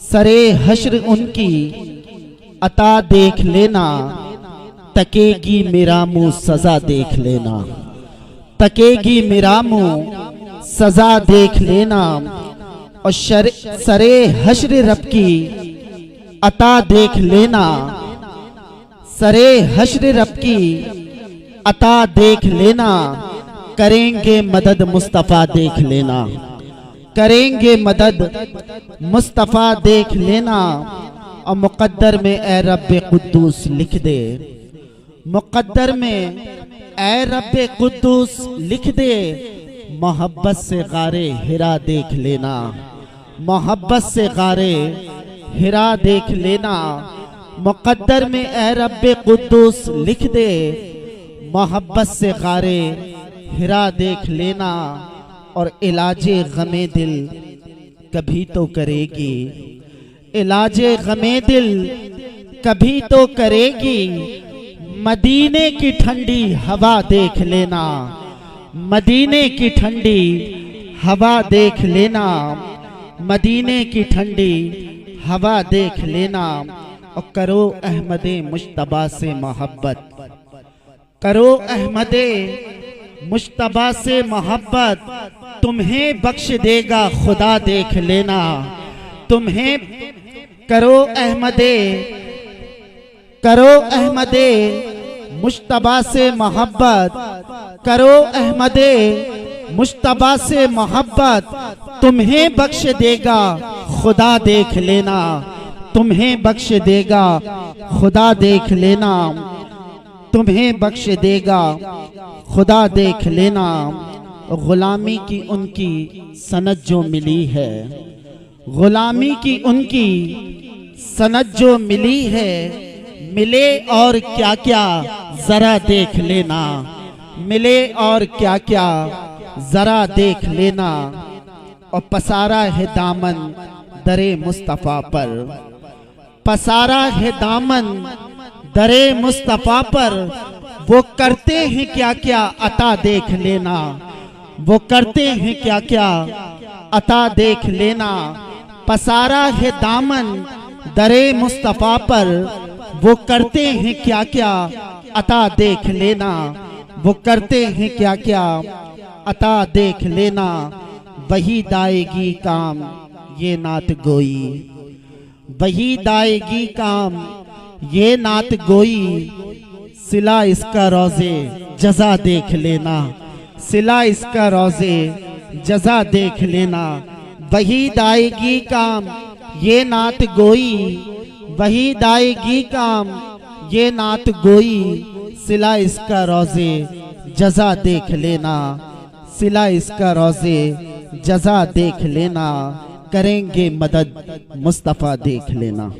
सरे हश्र उनकी अता देख लेना, तकेगी मेरा मुंह सजा देख लेना, तकेगी मेरा मुंह सजा देख लेना। और सरे हश्र रब की अता देख लेना, सरे हश्र रब की अता देख लेना। करेंगे मदद मुस्तफ़ा देख लेना, करेंगे मदद मुस्तफ़ा देख लेना। और मुक़द्दर में ए रब्बे कुद्दूस लिख दे, मुक़द्दर में ए रब्बे कुद्दूस लिख दे। मोहब्बत से गारे हिरा देख लेना, मोहब्बत से गारे हिरा देख लेना। मुक़द्दर में ए रब्बे कुद्दूस लिख दे, मोहब्बत से गारे हिरा देख लेना। और इलाजे गमे दिल कभी तो करेगी, इलाजे गमे दिल कभी तो करेगी। मदीने की ठंडी हवा देख लेना, मदीने की ठंडी हवा देख लेना, मदीने की ठंडी हवा देख लेना। और करो अहमदे मुश्तबा से मोहब्बत, करो अहमदे मुश्तबा से मोहब्बत। तुम्हें बख्श देगा खुदा देख लेना, तुम्हें करो अहमदे, करो अहमदे मुश्तबा से मोहब्बत, करो अहमदे मुश्तबा से मोहब्बत। तुम्हें बख्श देगा खुदा देख लेना, तुम्हें बख्श देगा खुदा देख लेना, तुम्हें बख्श देगा खुदा देख लेना। गुलामी की उनकी सनद जो मिली है, गुलामी की उनकी सनद जो मिली है। मिले और क्या क्या जरा देख लेना, मिले और क्या क्या जरा देख लेना। और पसारा है दामन दरे मुस्तफ़ा पर, पसारा है दामन दरे मुस्तफ़ा पर। वो करते हैं क्या क्या अता देख लेना, वो करते हैं क्या क्या अता देख लेना। पसारा है दामन दरे मुस्तफ़ा पर, वो करते हैं क्या क्या अता देख लेना, वो करते हैं क्या क्या अता देख लेना। वही दाएगी काम ये नात गोई, वही दाएगी काम ये नात गोई। सिला इसका रोज़े जज़ा देख लेना, सिला इसका रोज़े जज़ा देख लेना। वही दाएगी काम ये नात गोई, वही दाएगी काम ये नात गोई। सिला इसका रोज़े जज़ा देख लेना, सिला इसका रोज़े जज़ा देख लेना। करेंगे मदद मुस्तफ़ा देख लेना।